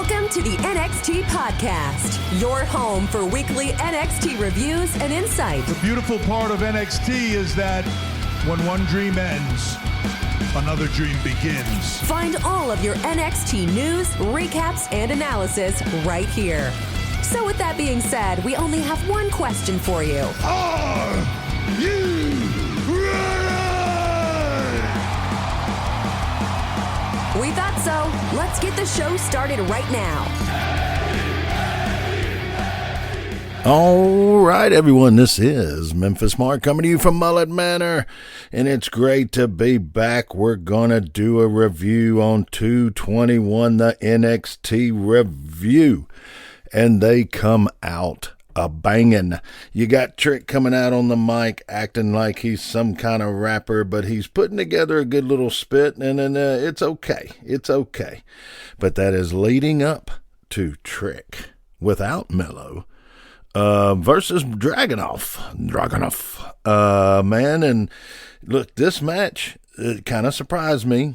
Welcome to the NXT Podcast, your home for weekly NXT reviews and insight. The beautiful part of NXT is that when one dream ends, another dream begins. Find all of your NXT news, recaps, and analysis right here. So with that being said, we only have one question for you. Are you ready? We thought so. Let's get the show started right now. All right, everyone, this is Memphis Mark coming to you from Mullet Manor, and it's great to be back. We're going to do a review on 221, the NXT review, and they come out a-banging. You got Trick coming out on the mic acting like he's some kind of rapper, but he's putting together a good little spit, and it's okay. It's okay. But that is leading up to Trick without Mello versus Dragunov. Man, and look, this match, it kind of surprised me.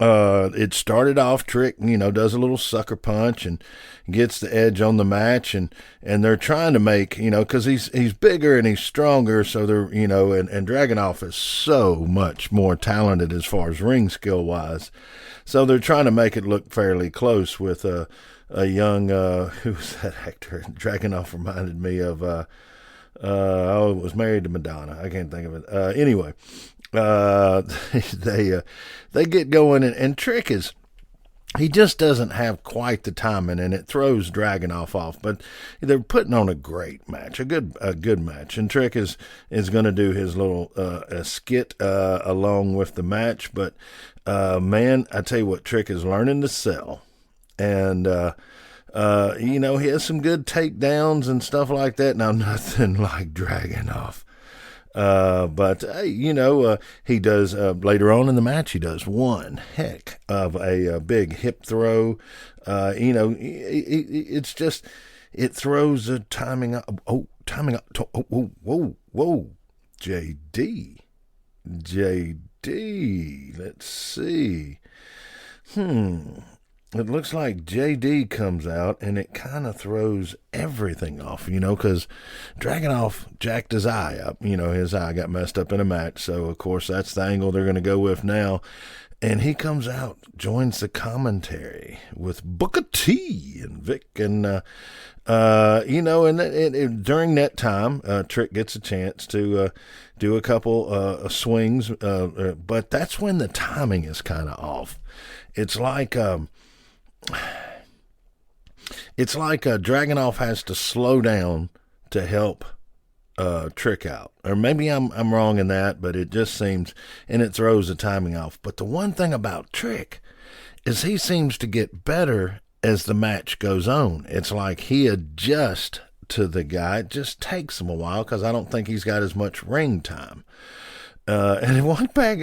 It started off, Trick, does a little sucker punch and gets the edge on the match, and they're trying to make, because he's bigger and he's stronger, so they're, and Dragunov is so much more talented as far as ring skill wise, so they're trying to make it look fairly close with a young, who's that actor? Dragunov reminded me of, was married to Madonna. I can't think of it. Anyway. They get going, and Trick he just doesn't have quite the timing, and it throws Dragunov off. But they're putting on a great match, a good match, and Trick is going to do his little skit along with the match. But man, I tell you what, Trick is learning to sell, and he has some good takedowns and stuff like that. Now, nothing like Dragunov. But he does, later on in the match, he does one heck of a big hip throw. It's just, it throws a timing up. Whoa, JD, let's see. It looks like JD comes out, and it kind of throws everything off, because Dragunov jacked his eye up. His eye got messed up in a match, so, of course, that's the angle they're going to go with now. And he comes out, joins the commentary with Booker T and Vic, and, during that time, Trick gets a chance to do a couple swings, but that's when the timing is kind of off. It's like Dragunov has to slow down to help Trick out. Or maybe I'm wrong in that, but it just seems, and it throws the timing off. But the one thing about Trick is he seems to get better as the match goes on. It's like he adjusts to the guy. It just takes him a while because I don't think he's got as much ring time. And at one point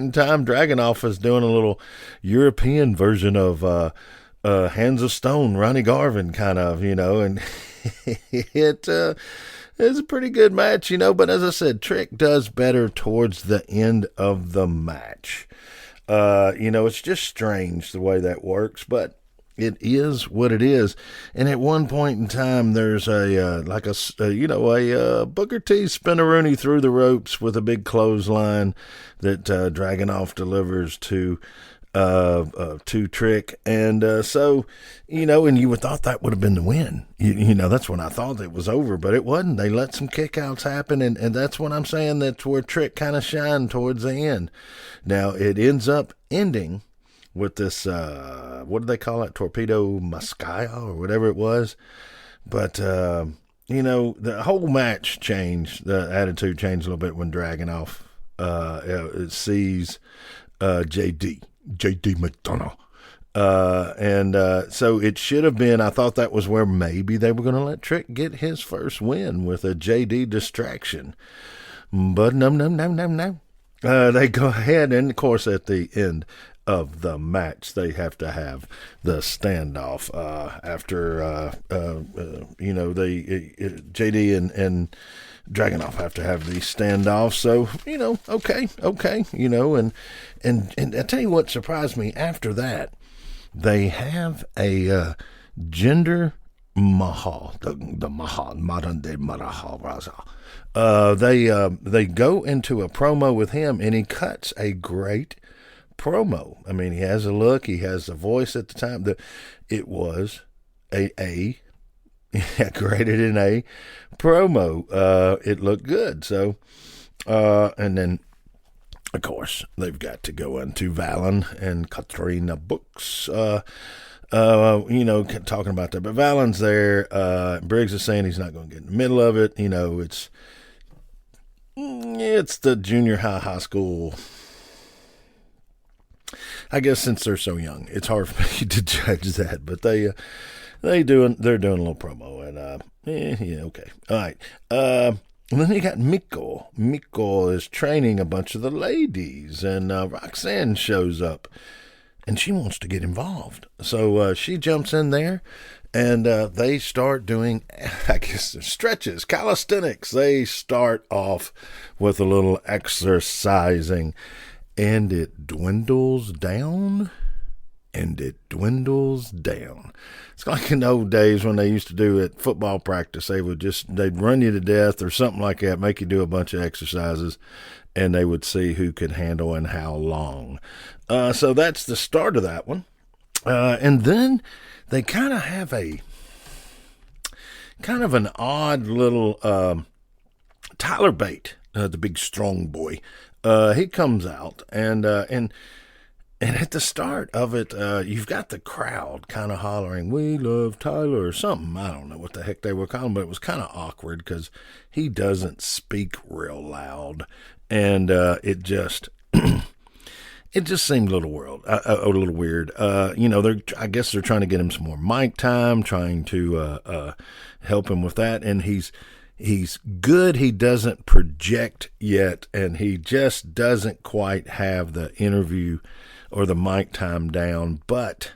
in time, Dragunov is doing a little European version of Hands of Stone, Ronnie Garvin kind of, and it's a pretty good match, but as I said, Trick does better towards the end of the match. It's just strange the way that works, but it is what it is. And at one point in time, there's a Booker T spin-a-rooney through the ropes with a big clothesline that Dragunov delivers to Trick. And so, and you would thought that would have been the win. That's when I thought it was over, but it wasn't. They let some kickouts happen, and that's what I'm saying. That's where Trick kind of shined towards the end. Now, it ends up ending with this, what do they call it? Torpedo Moscato or whatever it was. But, the whole match changed. The attitude changed a little bit when Dragunov sees JD McDonough. So it should have been, I thought that was where maybe they were going to let Trick get his first win with a JD distraction. But no. They go ahead, and of course at the end of the match, they have to have the standoff after JD and Dragunov have to have these standoffs. So okay, and I tell you what surprised me after that they have a Jinder Mahal, the Mahal, modern day Mahal Raza. They go into a promo with him, and he cuts a great promo. I mean, he has a look, he has the voice at the time. It was a graded in a promo. It looked good. So, and then, of course, they've got to go into Valen and Katrina Books, talking about that. But Valen's there. Briggs is saying he's not going to get in the middle of it. It's the junior high school. I guess since they're so young, it's hard for me to judge that. But they're doing a little promo, and okay, all right. And then you got Mikko. Mikko is training a bunch of the ladies, and Roxanne shows up, and she wants to get involved. So she jumps in there, and they start doing, I guess, stretches, calisthenics. They start off with a little exercising, and it dwindles down. It's like in the old days when they used to do at football practice. They'd run you to death or something like that, make you do a bunch of exercises, and they would see who could handle and how long. So that's the start of that one. And then they kind of have an odd little Tyler Bate, the big strong boy. He comes out, and at the start of it, you've got the crowd kind of hollering, "We love Tyler," or something. I don't know what the heck they were calling, but it was kind of awkward because he doesn't speak real loud, and it just seemed a little weird. I guess they're trying to get him some more mic time, trying to help him with that, and he's good. He doesn't project yet, and he just doesn't quite have the interview or the mic time down. But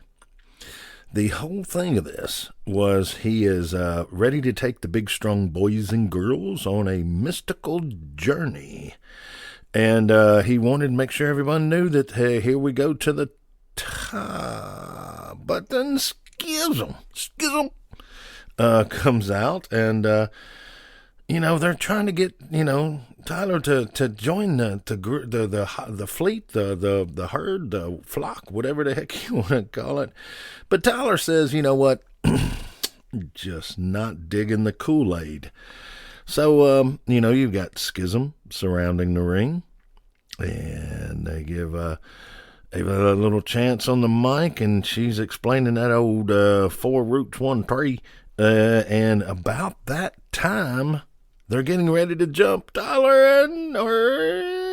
the whole thing of this was he is ready to take the big strong boys and girls on a mystical journey. And he wanted to make sure everyone knew that, hey, here we go to the top. But then Schism comes out, and they're trying to get Tyler to join the fleet, the herd, the flock, whatever the heck you want to call it. But Tyler says, you know what, just not digging the Kool-Aid. So you've got Schism surrounding the ring, and they give a little chance on the mic, and she's explaining that old 4 roots 1 tree, and about that time, they're getting ready to jump Tyler, and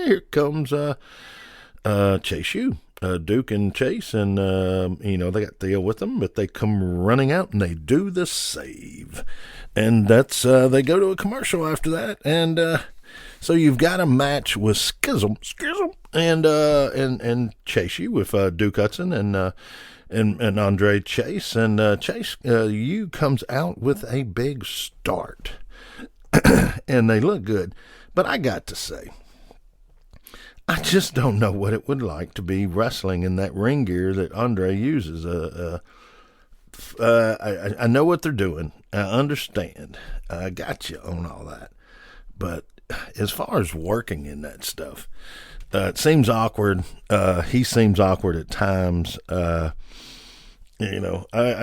here comes Chase U, Duke and Chase, and they got Theo with them, but they come running out and they do the save, and that's they go to a commercial after that, and so you've got a match with Schism, and Chase U with Duke Hudson and Andre Chase, and Chase U comes out with a big start. And they look good, but I got to say, I just don't know what it would like to be wrestling in that ring gear that Andre uses. I know what they're doing. I understand. I got you on all that. But as far as working in that stuff, it seems awkward. He seems awkward at times. I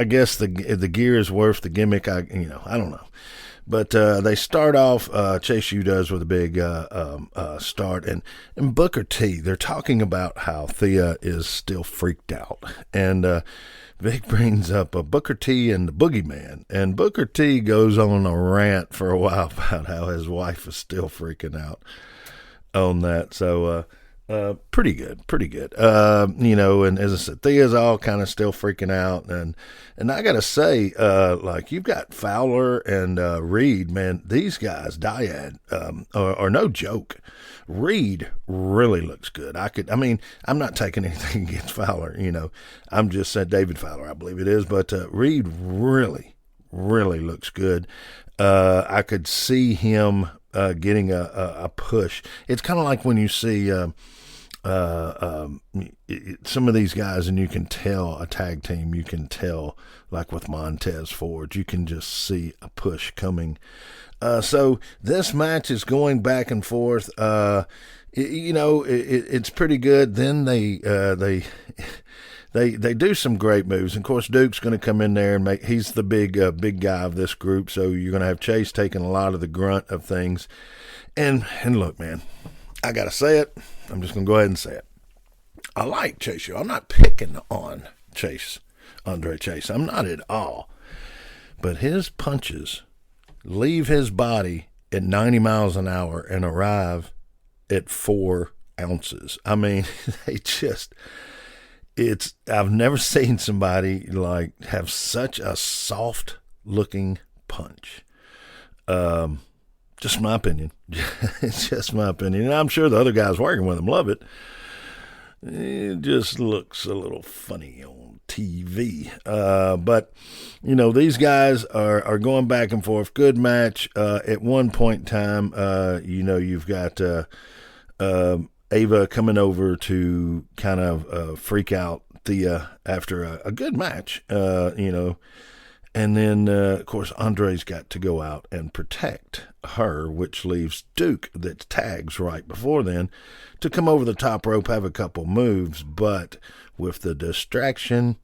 guess the gear is worth the gimmick. I don't know. But they start off, Chase U does, with a big start. And Booker T, they're talking about how Thea is still freaked out. And Vic brings up Booker T and the Boogeyman. And Booker T goes on a rant for a while about how his wife is still freaking out on that. So pretty good. And as I said, Thea's all kind of still freaking out, and I gotta say, you've got Fowler and Reed, man, these guys, Dyad, are no joke. Reed really looks good. I'm not taking anything against Fowler, I'm just saying David Fowler, I believe it is, but Reed really looks good. I could see him getting a push. It's kind of like when you see some of these guys, and you can tell a tag team, you can tell, like with Montez Ford, you can just see a push coming. So this match is going back and forth. It's pretty good. Then they do some great moves. And of course, Duke's going to come in there and he's the big guy of this group. So you're going to have Chase taking a lot of the grunt of things. And look, man, I got to say it. I'm just going to go ahead and say it. I like Chase. I'm not picking on Andre Chase. I'm not at all. But his punches leave his body at 90 miles an hour and arrive at 4 ounces. I mean, I've never seen somebody like have such a soft looking punch. Just my opinion. It's just my opinion. And I'm sure the other guys working with him love it. It just looks a little funny on TV. But, these guys are going back and forth. Good match. At one point in time, you've got Ava coming over to kind of freak out Thea after a good match, And then, of course, Andre's got to go out and protect her, which leaves Duke, that tags right before then, to come over the top rope, have a couple moves. But with the distraction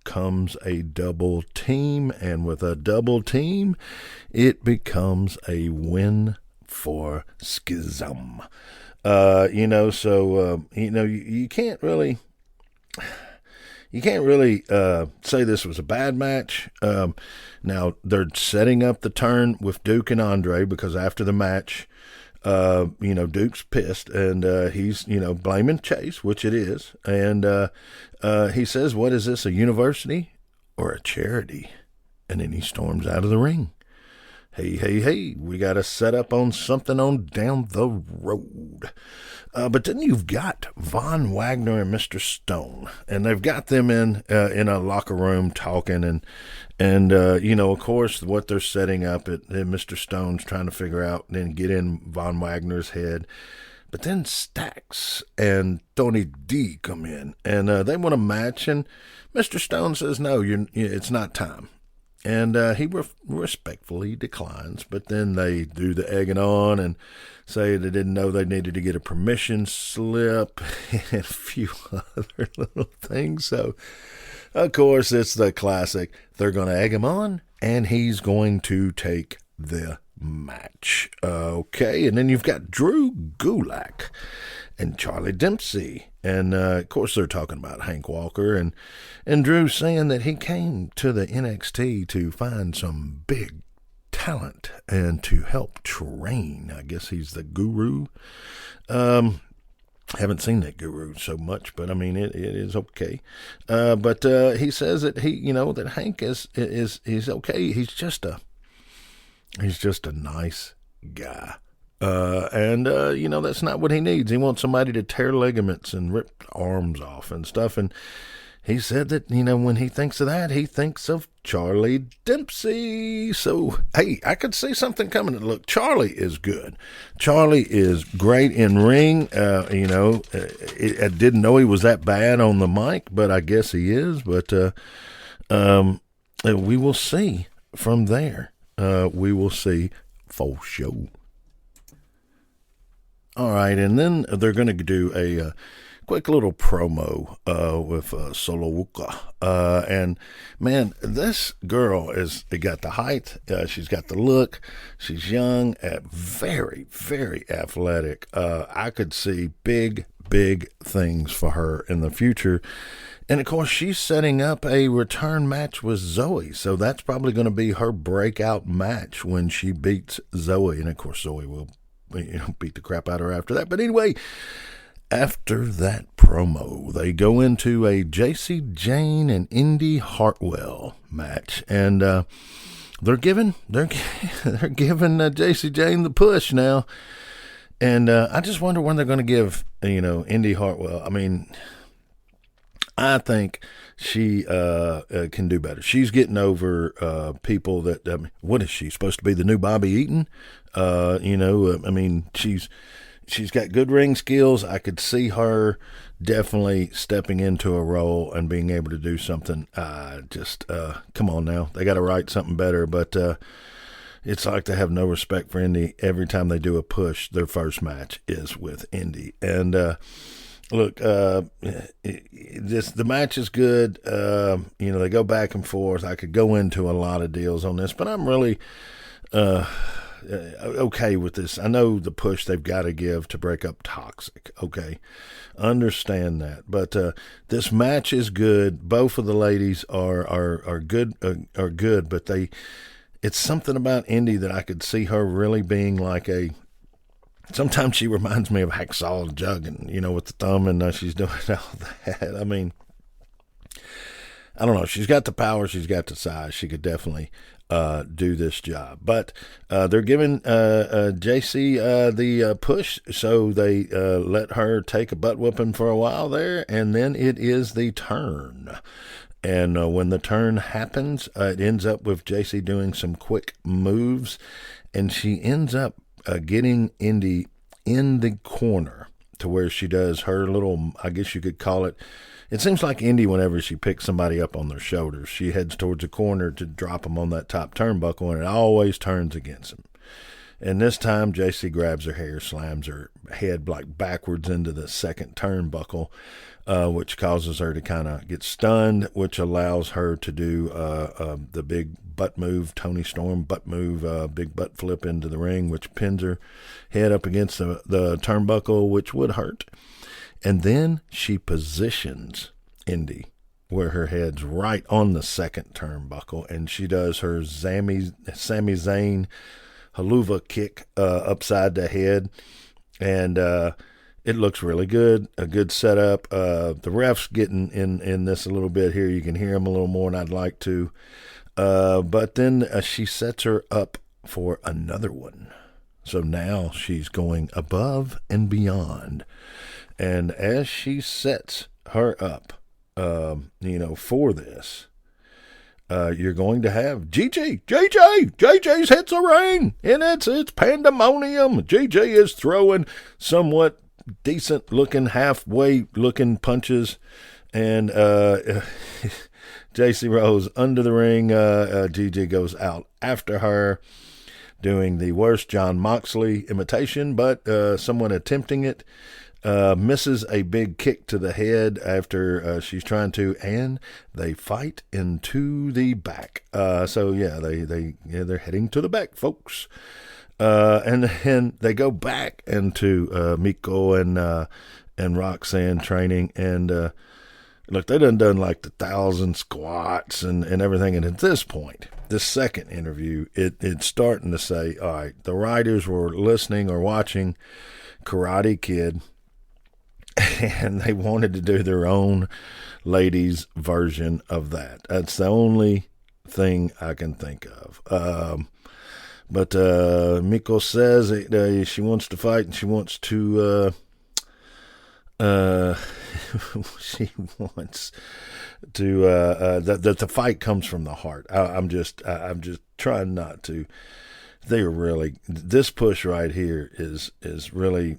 comes a double team. And with a double team, it becomes a win for Schism. You can't really... You can't really say this was a bad match. Now, they're setting up the turn with Duke and Andre because after the match, Duke's pissed and he's, blaming Chase, which it is. And he says, what is this, a university or a charity? And then he storms out of the ring. Hey, we got to set up on something on down the road. But then you've got Von Wagner and Mr. Stone, and they've got them in a locker room talking, and of course, what they're setting up, Mr. Stone's trying to figure out and then get in Von Wagner's head. But then Stax and Tony D come in, and they want a match, and Mr. Stone says, no, it's not time. And he respectfully declines, but then they do the egging on and say they didn't know they needed to get a permission slip and a few other little things. So, of course, it's the classic. They're going to egg him on, and he's going to take the match. Okay, and then you've got Drew Gulak and Charlie Dempsey. And, of course, they're talking about Hank Walker. And Drew's saying that he came to the NXT to find some big talent and to help train. I guess he's the guru. Haven't seen that guru so much, but, I mean, it is okay. But he says that that Hank is okay. He's just a nice guy. That's not what he needs. He wants somebody to tear ligaments and rip arms off and stuff. And he said that, when he thinks of that, he thinks of Charlie Dempsey. So, hey, I could see something coming. Look, Charlie is good. Charlie is great in ring. I didn't know he was that bad on the mic, but I guess he is. But we will see from there. We will see for sure. All right, and then they're going to do a quick little promo with Solowuka. And, man, this girl has got the height. She's got the look. She's young, very, very athletic. I could see big things for her in the future. And, of course, she's setting up a return match with Zoe. So that's probably going to be her breakout match when she beats Zoe. And, of course, Zoe will beat the crap out of her after that. But anyway, after that promo, they go into a JC Jane and Indy Hartwell match, and they're giving JC Jane the push now. And I just wonder when they're going to give Indy Hartwell. I mean, I think she can do better. She's getting over people that. What is she supposed to be? The new Bobby Eaton? She's she's got good ring skills. I could see her definitely stepping into a role and being able to do something. Come on now. They got to write something better, but it's like they have no respect for Indy. Every time they do a push, their first match is with Indy. And look, the match is good. They go back and forth. I could go into a lot of deals on this, but I'm really okay with this. I know the push they've got to give to break up Toxic. Okay, understand that. But this match is good. Both of the ladies are good. But it's something about Indy that I could see her really being like a. Sometimes she reminds me of Hacksaw Juggin, with the thumb, and she's doing all that. I mean, I don't know. She's got the power. She's got the size. She could definitely do this job. But they're giving JC the push, so they let her take a butt whooping for a while there, and then it is the turn. And when the turn happens, it ends up with JC doing some quick moves, and she ends up getting Indy in the corner to where she does her little, I guess you could call it. It seems like Indy, whenever she picks somebody up on their shoulders, she heads towards the corner to drop them on that top turnbuckle, and it always turns against him. And this time, JC grabs her hair, slams her head like backwards into the second turnbuckle, which causes her to kind of get stunned, which allows her to do the big butt move, Tony Storm butt move, big butt flip into the ring, which pins her head up against the turnbuckle, which would hurt. And then she positions Indy where her head's right on the second turnbuckle, and she does her Sami Zayn haluva kick upside the head, and it looks really good. A good setup. The ref's getting in this a little bit here. You can hear him a little more than I'd like to. But then she sets her up for another one. So now she's going above and beyond. And as she sets her up, for this, you're going to have JJ's hits the ring, and it's pandemonium. JJ is throwing somewhat decent looking, halfway looking punches, and JC Rose under the ring. JJ goes out after her, doing the worst John Moxley imitation, but someone attempting it. Misses a big kick to the head after she's trying to, and they fight into the back. They're heading to the back, folks. And then they go back into Miko and Roxanne training, and look, they done like 1,000 squats and everything. And at this point, this second interview, it's starting to say, all right, the writers were listening or watching Karate Kid, and they wanted to do their own ladies' version of that. That's the only thing I can think of. But Miko says she wants to fight, and she wants to she wants to that the fight comes from the heart. I'm just trying not to. They're really, this push right here is really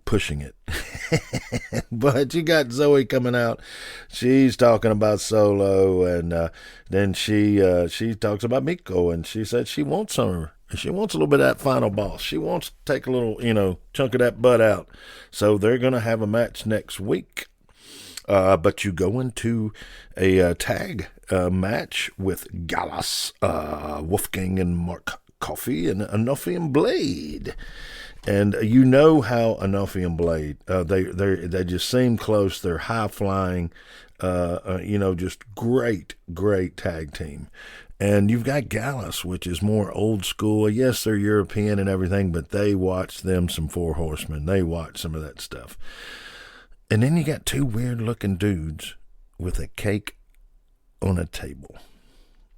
pushing it. But you got Zoe coming out. She's talking about Solo, and then she talks about Miko, and she said she wants her. She wants a little bit of that final boss. She wants to take a little, chunk of that butt out. So they're going to have a match next week. But you go into a tag match with Gallus, Wolfgang and Mark Coffey, and Anufi and Blade. And you know how Anufi and Blade, they just seem close. They're high flying, just great tag team. And you've got Gallus, which is more old school. Yes, they're European and everything, but they watch them some Four Horsemen. They watch some of that stuff. And then you got two weird-looking dudes with a cake on a table.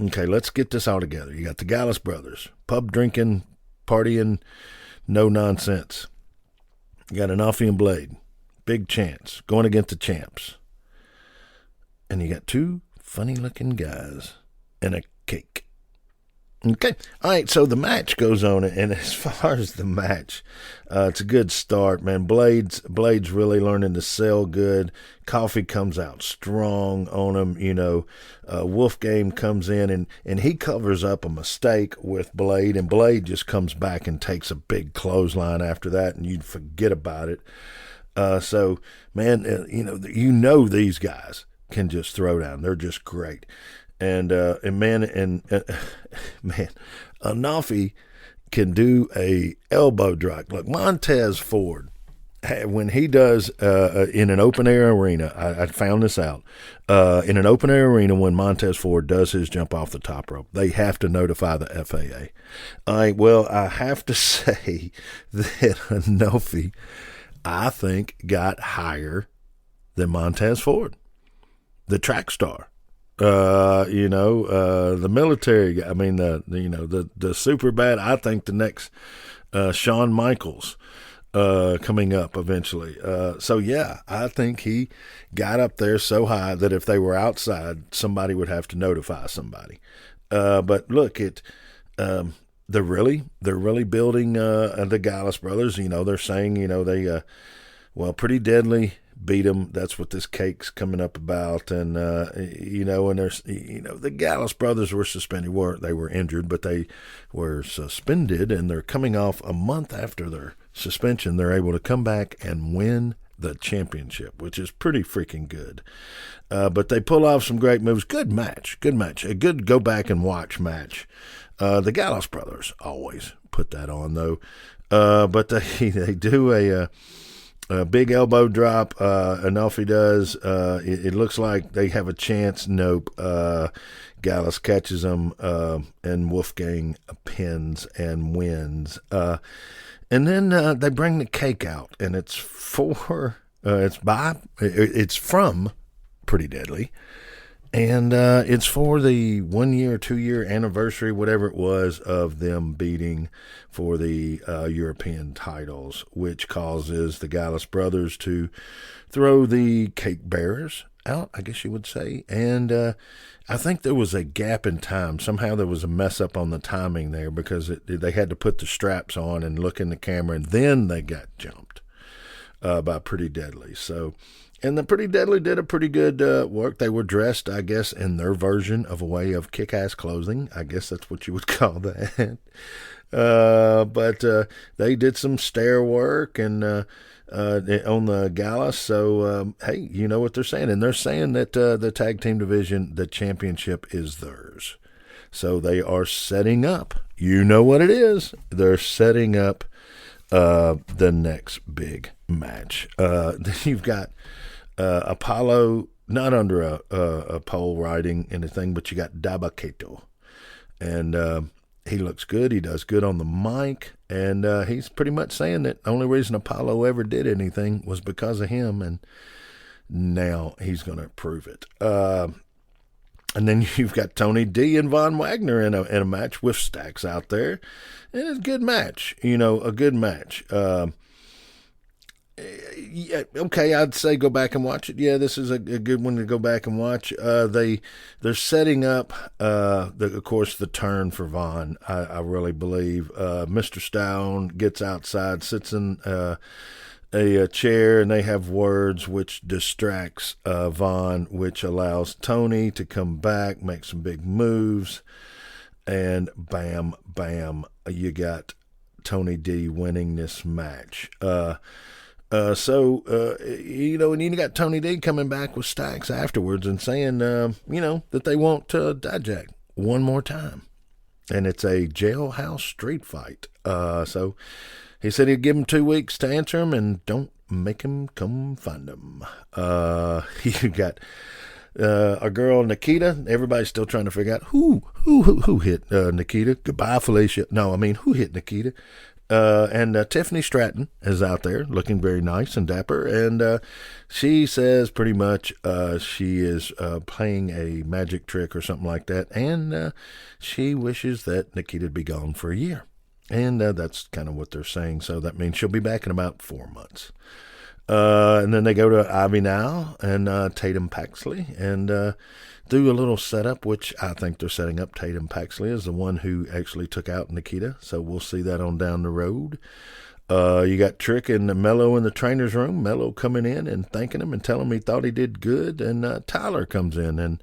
Okay, let's get this all together. You got the Gallus brothers, pub drinking, partying, no nonsense. You got Anufi and Blade, big chance, going against the champs. And you got two funny-looking guys and a cake. Okay. All right. So the match goes on, and as far as the match, it's a good start, man. Blade's really learning to sell good. Coffee comes out strong on him. Wolfgang comes in and he covers up a mistake with Blade, and Blade just comes back and takes a big clothesline after that, and you'd forget about it. So, man, these guys can just throw down. They're just great. And man, Anafi can do a elbow drop. Look, Montez Ford, when he does in an open air arena, I found this out, in an open air arena when Montez Ford does his jump off the top rope, they have to notify the FAA. I have to say that Anafi, I think, got higher than Montez Ford, the track star. The military, the super bad, I think the next Shawn Michaels coming up eventually. I think he got up there so high that if they were outside, somebody would have to notify somebody. But look, they're really building the Gallus brothers. They're saying, Pretty Deadly beat them. That's what this cake's coming up about. And, and there's, the Gallus brothers were suspended. They were injured, but they were suspended, and they're coming off a month after their suspension. They're able to come back and win the championship, which is pretty freaking good. But they pull off some great moves. Good match. A good go back and watch match. The Gallus brothers always put that on, though. But they do a big elbow drop. Anafi does. It looks like they have a chance. Nope. Gallus catches them, and Wolfgang pins and wins. And then they bring the cake out, and it's from Pretty Deadly, and it's for the 1 year, 2 year anniversary, whatever it was, of them beating for the European titles, which causes the Gallus brothers to throw the cake bearers out, I guess you would say. And I think there was a gap in time. Somehow there was a mess up on the timing there, because they had to put the straps on and look in the camera, and then they got jumped by Pretty Deadly. And the Pretty Deadly did a pretty good work. They were dressed, I guess, in their version of a way of kick-ass clothing. I guess that's what you would call that. But they did some stair work and on the Gallus. So, hey, you know what they're saying. And they're saying that the tag team division, the championship, is theirs. So they are setting up. You know what it is. They're setting up the next big match. Then you've got Apollo, not under a pole riding anything, but you got Dabaketo. And he looks good. He does good on the mic. And he's pretty much saying that the only reason Apollo ever did anything was because of him. And now he's going to prove it. And then you've got Tony D and Von Wagner in a match with Stacks out there. And it's a good match, a good match. Yeah, okay, I'd say go back and watch it. Yeah, this is a good one to go back and watch. They're setting up, of course, the turn for Von. I really believe Mr. Stone gets outside, sits in a chair, and they have words which distracts Von, which allows Tony to come back, make some big moves, and bam, bam, you got Tony D winning this match. And you got Tony D coming back with Stacks afterwards and saying, that they want Dijak one more time. And it's a jailhouse street fight. So he said he'd give him 2 weeks to answer him, and don't make him come find him. You got our girl Nikita. Everybody's still trying to figure out who hit Nikita. Goodbye, Felicia. No, I mean, who hit Nikita? And Tiffany Stratton is out there looking very nice and dapper. And she says pretty much she is playing a magic trick or something like that. And she wishes that Nikita'd be gone for a year. And that's kind of what they're saying. So that means she'll be back in about 4 months. And then they go to Ivy now and Tatum Paxley and do a little setup, which I think they're setting up Tatum Paxley as the one who actually took out Nikita. So we'll see that on down the road. You got Trick and Mello in the trainer's room. Mello coming in and thanking him and telling him he thought he did good. And Tyler comes in and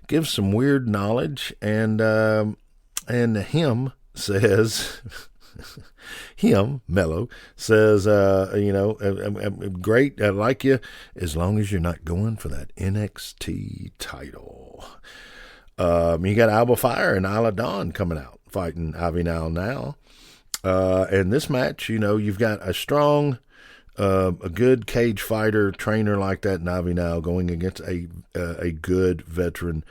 gives some weird knowledge. And him says, Mello says, great, I like you as long as you're not going for that NXT title. You got Alba Fire and Isla Dawn coming out fighting Ivy now. And this match, you've got a strong, a good cage fighter trainer like that in Ivy now going against a good veteran,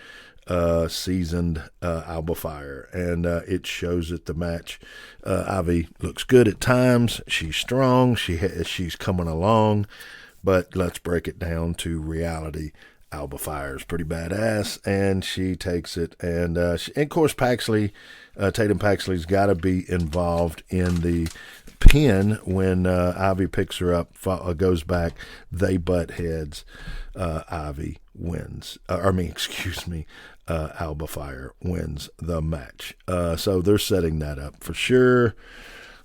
seasoned Alba Fire, and it shows that the match. Ivy looks good at times. She's strong. She's coming along, but let's break it down to reality. Alba Fire is pretty badass, and she takes it. And of course, Tatum Paxley's got to be involved in the pin when Ivy picks her up, goes back, they butt heads. Ivy wins. Alba Fire wins the match. So they're setting that up for sure.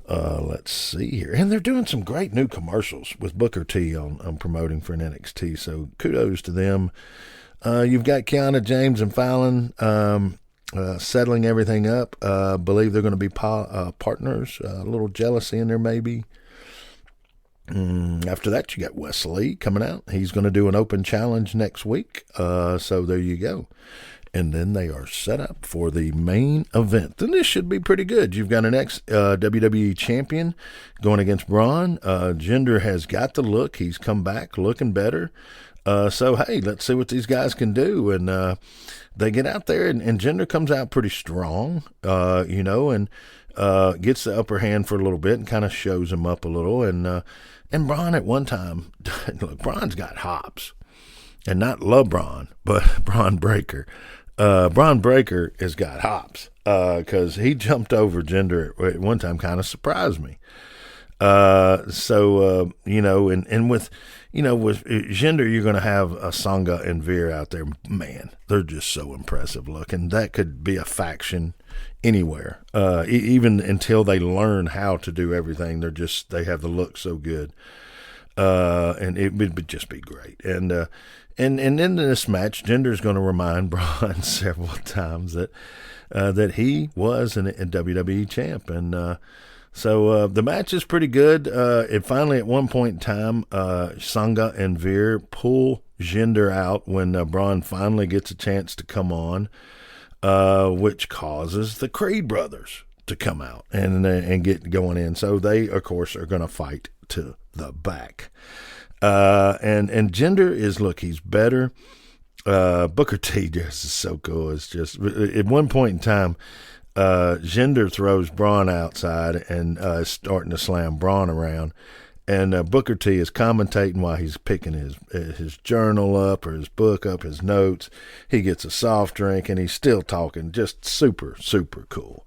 Let's see here. And they're doing some great new commercials with Booker T on promoting for an NXT. So kudos to them. You've got Kiana James and Fallon settling everything up. Believe they're going to be partners. A little jealousy in there maybe. After that, you got Wesley coming out. He's going to do an open challenge next week. So there you go. And then they are set up for the main event. And this should be pretty good. You've got an ex-WWE champion going against Bron. Jinder has got the look. He's come back looking better. So, hey, let's see what these guys can do. And they get out there, and Jinder comes out pretty strong, and gets the upper hand for a little bit and kind of shows him up a little. And Bron at one time, look, Bron's got hops. And not LeBron, but Bron Breakker. Bron Breakker has got hops because he jumped over Jinder at one time, kind of surprised me. And with Jinder, you're going to have a Sangha and Veer out there. Man, they're just so impressive looking. That could be a faction anywhere, even until they learn how to do everything. They have the look so good. And it would just be great. And in this match, Jinder's going to remind Bron several times that he was a WWE champ. And so the match is pretty good. It finally, at one point in time, Sangha and Veer pull Jinder out when Bron finally gets a chance to come on, which causes the Creed brothers to come out and get going in. So they, of course, are going to fight to the back. And Jinder he's better. Booker T just is so cool. It's just, at one point in time, Jinder throws Bron outside and is starting to slam Bron around. And Booker T is commentating while he's picking his journal up or his book up, his notes. He gets a soft drink and he's still talking. Just super, super cool.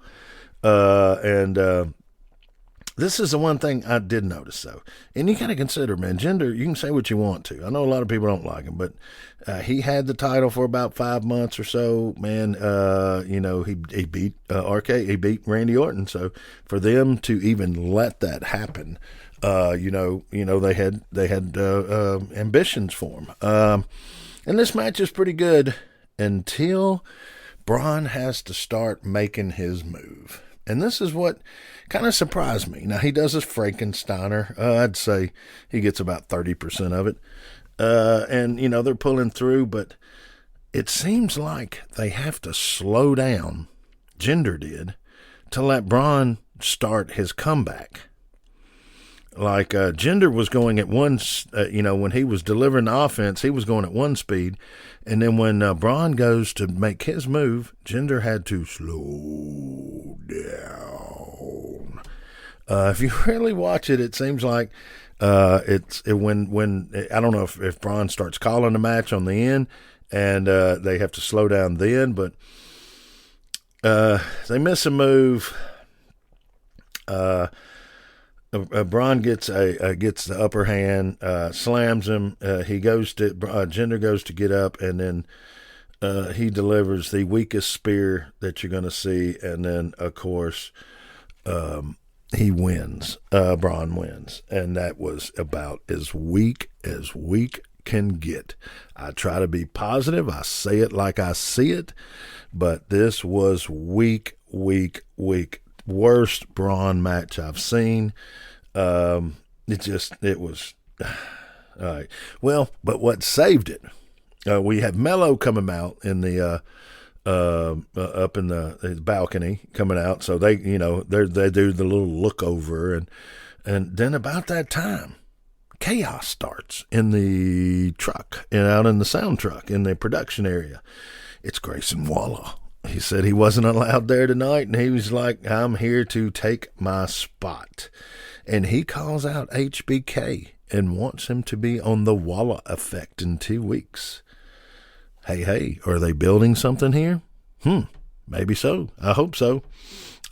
This is the one thing I did notice, though. And you got to consider, man, Jinder, you can say what you want to. I know a lot of people don't like him, but he had the title for about 5 months or so. Man, he beat RK, he beat Randy Orton. So for them to even let that happen, they had ambitions for him. And this match is pretty good until Bron has to start making his move. And this is what kind of surprised me. Now, he does his Frankensteiner. I'd say he gets about 30% of it. They're pulling through, but it seems like they have to slow down, Jinder did, to let Bron start his comeback. Like Jinder was going at when he was delivering the offense, he was going at one speed. And then when Bron goes to make his move, Jinder had to slow down. If you really watch it, it seems like when I don't know if Bron starts calling the match on the end and they have to slow down then, but they miss a move. Bron gets the upper hand, slams him. Jinder goes to get up, and then he delivers the weakest spear that you're going to see, and then of course he wins. Bron wins, and that was about as weak can get. I try to be positive. I say it like I see it, but this was weak. Worst Bron match I've seen. It was all right. Well, but what saved it? We have Mello coming out in the up in the balcony coming out. So they do the little look over, and then about that time, chaos starts in the truck and out in the sound truck in the production area. It's Grayson Waller. He said he wasn't allowed there tonight, and he was like, I'm here to take my spot. And he calls out HBK and wants him to be on the Waller effect in 2 weeks. Hey, are they building something here? Maybe so. I hope so.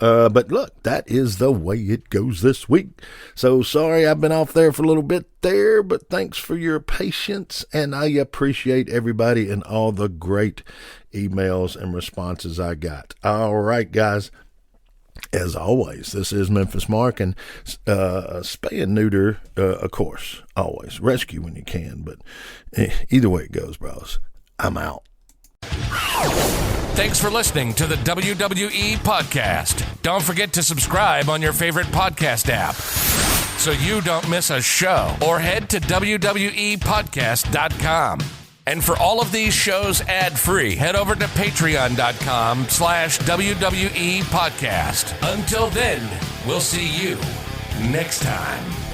But look, that is the way it goes this week. So sorry I've been off there for a little bit there, but thanks for your patience, and I appreciate everybody and all the great emails and responses I got. All right, guys. As always, this is Memphis Mark, and spay and neuter, of course, always. Rescue when you can, but either way it goes, bros. I'm out. Thanks for listening to the WWE Podcast. Don't forget to subscribe on your favorite podcast app so you don't miss a show, or head to WWEpodcast.com. And for all of these shows ad-free, head over to patreon.com/WWE Podcast. Until then, we'll see you next time.